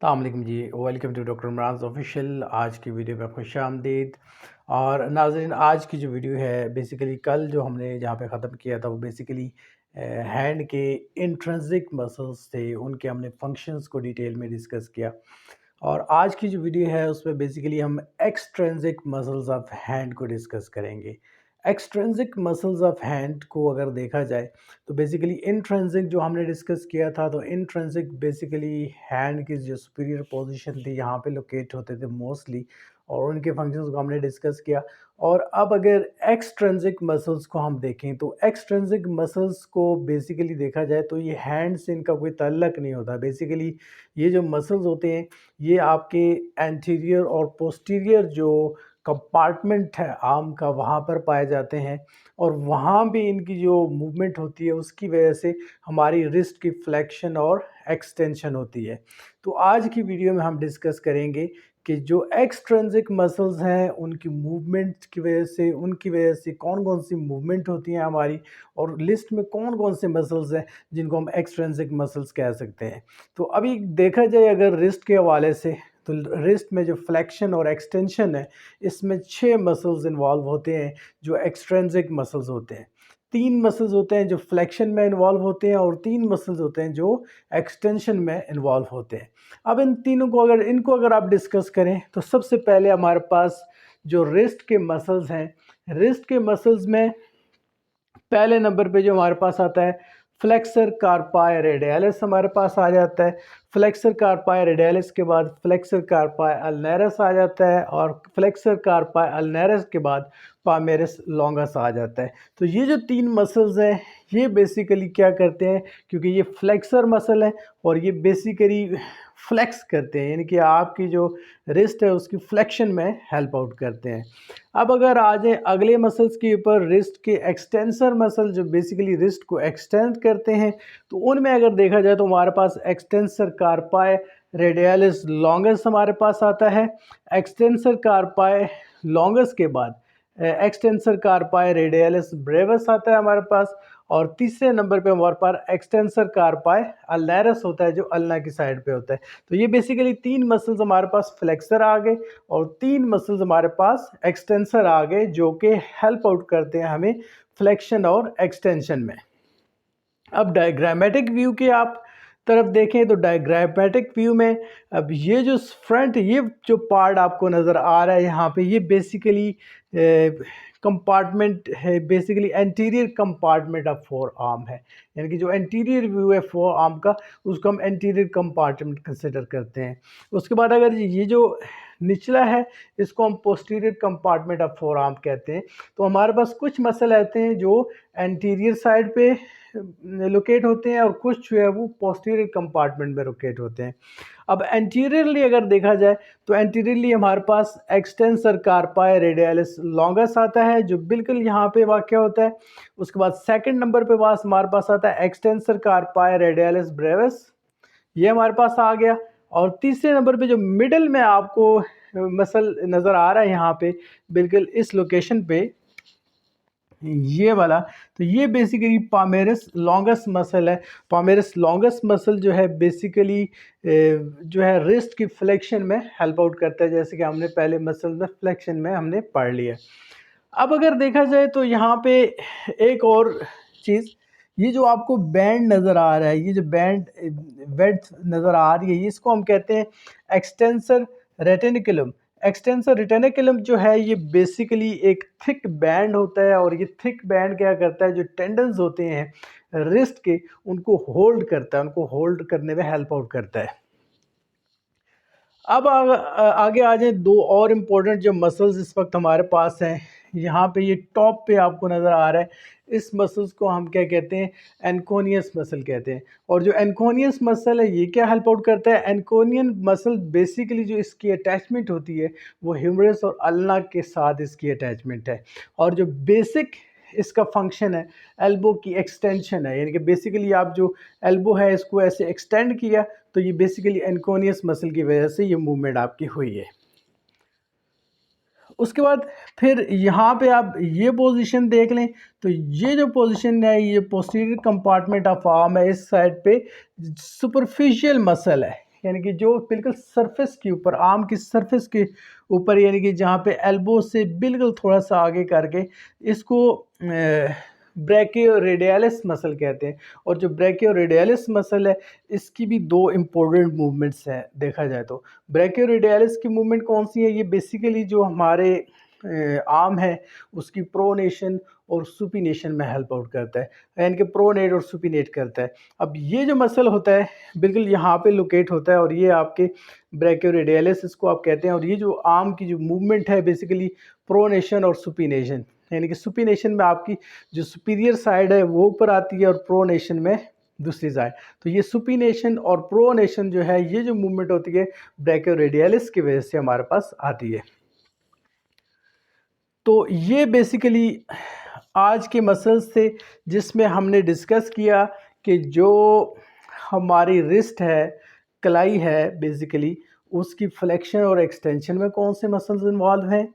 अस्सलामुअलैकुम जी, welcome to doctor Imran official. आज की वीडियो में खुश आमदीद। और नाज़रीन, आज की जो वीडियो है बेसिकली कल जो हमने जहाँ पे ख़त्म किया था वो बेसिकली हैंड के इंट्रिंसिक मसल्स थे, उनके हमने फंक्शंस को डिटेल में डिस्कस किया। और आज की जो वीडियो है उसमें बेसिकली हम एक्सट्रिंसिक मसल्स ऑफ हैंड को डिस्कस करेंगे। एक्सट्रिंसिक मसल्स ऑफ हैंड को अगर देखा जाए तो बेसिकली इंट्रिंसिक जो हमने डिस्कस किया था, तो इंट्रिंसिक बेसिकली हैंड की जो सुपीरियर पोजीशन थी यहाँ पे लोकेट होते थे मोस्टली, और उनके फंक्शंस को हमने डिस्कस किया। और अब अगर एक्सट्रिंसिक मसल्स को हम देखें तो एक्सट्रिंसिक मसल्स को बेसिकली देखा जाए तो ये हैंड से इनका कोई ताल्लुक नहीं होता। बेसिकली ये जो मसल्स होते हैं ये आपके एंटीरियर और पोस्टीरियर जो कंपार्टमेंट है आर्म का वहाँ पर पाए जाते हैं, और वहाँ भी इनकी जो मूवमेंट होती है उसकी वजह से हमारी रिस्ट की फ्लेक्शन और एक्सटेंशन होती है। तो आज की वीडियो में हम डिस्कस करेंगे कि जो एक्सट्रिंसिक मसल्स हैं उनकी मूवमेंट की वजह से, उनकी वजह से कौन कौन सी मूवमेंट होती हैं हमारी, और लिस्ट में कौन कौन से मसल्स हैं जिनको हम एक्सट्रिंसिक मसल्स कह सकते हैं। तो अभी देखा जाए अगर रिस्ट के हवाले से, तो रिस्ट में जो फ्लेक्शन और एक्सटेंशन है इसमें 6 मसल्स इन्वॉल्व होते हैं जो एक्सट्रिंसिक मसल्स होते हैं। 3 मसल्स होते हैं जो फ्लेक्शन में इन्वॉल्व होते हैं, और 3 मसल्स होते हैं जो एक्सटेंशन में इन्वॉल्व होते हैं। अब इन तीनों को अगर आप डिस्कस करें तो सबसे पहले हमारे पास जो रिस्ट के मसल्स हैं, रिस्ट के मसल्स में पहले नंबर पे जो हमारे पास आता है फ्लेक्सर कार्पाई रेडियलिस हमारे पास आ जाता है। फ्लेक्सर कार्पाई रेडियलिस के बाद फ्लेक्सर कार्पाई अल्नरस आ जाता है, और फ्लेक्सर कार्पाई अल्नरस के बाद पामेरस लॉन्गस आ जाता है। तो ये जो 3 मसल्स हैं ये बेसिकली क्या करते हैं, क्योंकि ये फ्लेक्सर मसल है और ये बेसिकली फ्लेक्स करते हैं, यानी कि आपकी जो रिस्ट है उसकी फ्लेक्शन में हेल्प आउट करते हैं। अब अगर आ जाए अगले मसल्स के ऊपर, रिस्ट के एक्सटेंसर मसल जो बेसिकली रिस्ट को एक्सटेंड करते हैं, तो उनमें अगर देखा जाए तो हमारे पास एक्सटेंसर कार्पाई रेडियलिस लॉन्गस हमारे पास आता है। एक्सटेंसर कार्पाई लॉन्गस के बाद एक्सटेंसर कार्पाई रेडियलिस ब्रेवस आता है हमारे पास, और तीसरे नंबर पे हमारे पास एक्सटेंसर कार्पाई अल्नरस होता है जो अल्ना की साइड पे होता है। तो ये बेसिकली 3 मसल्स हमारे पास फ्लेक्सर आ गए और 3 मसल्स हमारे पास एक्सटेंसर आ गए जो कि हेल्प आउट करते हैं हमें फ्लेक्शन और एक्सटेंशन में। अब डायग्रामेटिक व्यू की आप तरफ देखें तो डायग्रामेटिक व्यू में अब ये जो फ्रंट, ये जो पार्ट आपको नज़र आ रहा है यहाँ पे, ये बेसिकली कंपार्टमेंट है, basically anterior compartment of four arm है, यानी कि जो एंटीरियर व्यू है फोर आर्म का उसको हम एंटीरियर कंपार्टमेंट कंसिडर करते हैं। उसके बाद अगर ये जो निचला है इसको हम posterior compartment of four arm कहते हैं। तो हमारे पास कुछ मसल आते हैं जो एंटीरियर साइड पे लोकेट होते हैं और कुछ जो है वो पोस्टीरियर कंपार्टमेंट में लोकेट होते हैं। अब एंटीरियरली अगर देखा जाए तो एंटीरियरली हमारे पास एक्सटेंसर कार्पाई रेडियलिस लॉन्गस आता है जो बिल्कुल यहाँ पे वाक़ होता है। उसके बाद सेकंड नंबर पे पास हमारे पास आता है एक्सटेंसर कार्पाई रेडियलिस ब्रेविस, ये हमारे पास आ गया। और तीसरे नंबर पे जो मिडल में आपको मसल नज़र आ रहा है यहाँ पे बिल्कुल इस लोकेशन पे, ये वाला, तो ये बेसिकली पामेरस लॉन्गस मसल है। पामेरस लॉन्गस मसल जो है बेसिकली जो है रिस्ट की फ्लेक्शन में हेल्प आउट करता है, जैसे कि हमने पहले मसल में फ्लेक्शन में हमने पढ़ लिया। अब अगर देखा जाए तो यहाँ पे एक और चीज़, ये जो आपको बैंड नज़र आ रहा है, ये जो बैंड वेड्थ नज़र आ रही है, इसको हम कहते हैं एक्सटेंसर रेटिनिकुलम। एक्सटेंसर रेटिनिकुलम जो है ये बेसिकली एक थिक बैंड होता है, और ये थिक बैंड क्या करता है, जो टेंडन्स होते हैं रिस्ट के उनको होल्ड करता है, उनको होल्ड करने में हेल्प आउट करता है। अब आगे आ जाए दो और इम्पोर्टेंट जो मसल्स इस वक्त हमारे पास हैं, यहाँ पे ये टॉप पे आपको नज़र आ रहा है, इस मसल्स को हम क्या कहते हैं, एनकोनियस मसल कहते हैं। और जो एनकोनियस मसल है ये क्या हेल्प आउट करता है, एनकोनियन मसल बेसिकली जो इसकी अटैचमेंट होती है वो ह्यूमरस और अल्ना के साथ इसकी अटैचमेंट है। और जो बेसिक इसका फंक्शन है एल्बो की एक्सटेंशन है, यानी कि बेसिकली आप जो एल्बो है इसको ऐसे एक्सटेंड किया तो ये बेसिकली एनकोनियस मसल की वजह से ये मूवमेंट आपकी हुई है। उसके बाद फिर यहाँ पे आप ये पोजीशन देख लें, तो ये जो पोजीशन है ये पोस्टीरियर कंपार्टमेंट ऑफ आर्म है, इस साइड पे सुपरफिशियल मसल है, यानी कि जो बिल्कुल सरफेस के ऊपर, आर्म की सरफेस के ऊपर, यानी कि जहाँ पे एल्बो से बिल्कुल थोड़ा-सा आगे करके, इसको ब्रैकियोरेडियलिस मसल कहते हैं। और जो ब्रैकियोरेडियलिस मसल है, इसकी भी 2 इम्पोर्टेंट मूवमेंट्स हैं देखा जाए तो। ब्रैकियोरेडियलिस की मूवमेंट कौन-सी है? ये बेसिकली जो हमारे आर्म है, उसकी प्रोनेशन और सुपिनेशन में हेल्प आउट करता है, यानी कि प्रोनेट और सुपिनेट करता है। अब ये जो मसल होता है, बिल्कुल यहाँ पे लोकेट होता है, और ये आपके ब्रैकियोरेडियलिस इसको आप कहते हैं। और ये जो आर्म की जो मूवमेंट है, बेसिकली प्रोनेशन और सुपिनेशन, यानी कि सुपिनेशन में आपकी जो सुपीरियर साइड है वो ऊपर आती है, और प्रोनेशन में दूसरी साइड। तो ये सुपिनेशन और प्रोनेशन जो है, ये जो मूवमेंट होती है, ब्रैकियोरेडियलिस की वजह से हमारे पास आती है। तो ये बेसिकली आज के मसल्स थे, जिसमें हमने डिस्कस किया कि जो हमारी रिस्ट है, कलाई है, बेसिकली उसकी फ्लेक्शन और एक्सटेंशन में कौन से मसल्स इन्वॉल्व हैं,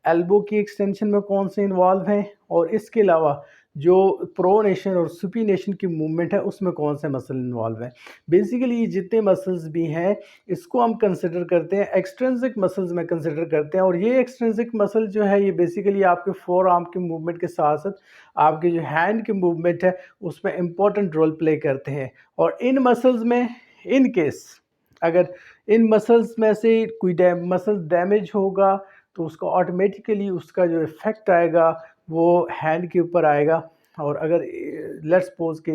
एल्बो की एक्सटेंशन में कौन से इन्वॉल्व हैं, और इसके अलावा जो प्रोनेशन और सुपिनेशन की मूवमेंट है, उसमें कौन से मसल इन्वॉल्व हैं। बेसिकली ये जितने मसल्स भी हैं, इसको हम कंसिडर करते हैं एक्सट्रिंसिक मसल्स में कंसिडर करते हैं। और ये एक्सट्रिंसिक मसल जो है, ये बेसिकली आपके फोर आर्म के मूवमेंट के साथ साथ आपके जो हैंड की मूवमेंट है, उसमें इम्पॉर्टेंट रोल प्ले करते हैं। और इन मसल्स में, इन केस अगर इन मसल्स में से कोई मसल डैमेज होगा, तो उसका ऑटोमेटिकली उसका जो इफ़ेक्ट आएगा वो हैंड के ऊपर आएगा। और अगर लेट्स सपोज के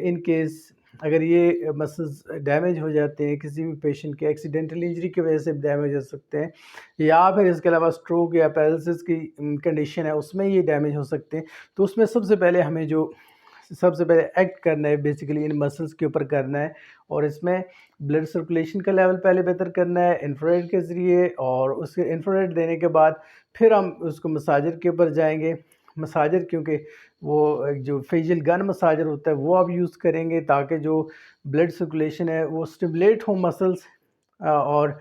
इन केस अगर ये मसल्स डैमेज हो जाते हैं, किसी भी पेशेंट के एक्सीडेंटल इंजरी की वजह से डैमेज हो सकते हैं, या फिर इसके अलावा स्ट्रोक या पैरालिसिस की कंडीशन है, उसमें ये डैमेज हो सकते हैं। तो उसमें सबसे पहले एक्ट करना है, बेसिकली इन मसल्स के ऊपर करना है। और इसमें ब्लड सर्कुलेशन का लेवल पहले बेहतर करना है इंफ्रारेड के ज़रिए, और उसके इंफ्रारेड देने के बाद फिर हम उसको मसाजर के ऊपर जाएंगे। मसाजर, क्योंकि वो एक जो फेशियल गन मसाजर होता है, वो आप यूज़ करेंगे, ताकि जो ब्लड सर्कुलेशन है वो स्टिमुलेट हो मसल्स, और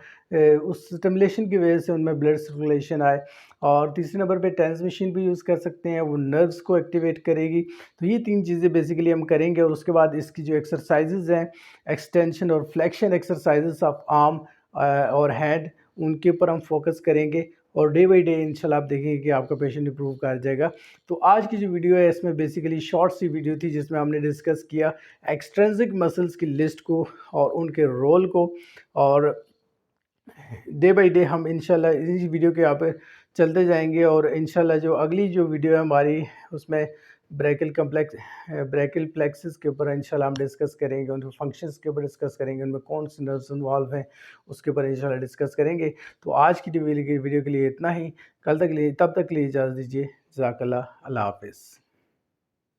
उस स्टिमुलेशन की वजह से उनमें ब्लड सर्कुलेशन आए। और तीसरे नंबर पे टेंस मशीन भी यूज़ कर सकते हैं, वो नर्व्स को एक्टिवेट करेगी। तो ये 3 चीज़ें बेसिकली हम करेंगे। और उसके बाद इसकी जो एक्सरसाइजेज़ हैं, एक्सटेंशन और फ्लेक्शन एक्सरसाइजेज़ ऑफ आर्म और हैंड, उनके ऊपर हम फोकस करेंगे। और डे बाई डे इंशाल्लाह आप देखेंगे कि आपका पेशेंट इंप्रूव कर जाएगा। तो आज की जो वीडियो है, इसमें बेसिकली शॉर्ट सी वीडियो थी, जिसमें हमने डिस्कस किया एक्सट्रिंसिक मसल्स की लिस्ट को और उनके रोल को। और डे बाय डे हम इंशाल्लाह इसी वीडियो के यहाँ पे चलते जाएंगे। और इंशाल्लाह जो अगली जो वीडियो है हमारी, उसमें ब्रैकियल प्लेक्सिस के ऊपर इंशाल्लाह हम डिस्कस करेंगे, उनके फंक्शंस के ऊपर डिस्कस करेंगे, उनमें कौन से नर्व्स इन्वॉल्व हैं, उसके ऊपर इंशाल्लाह डिस्कस करेंगे। तो आज की वीडियो के लिए इतना ही। तब तक के लिए इजाज़त दीजिए। जज़ाकल्लाह, अल्लाह हाफ़िज़।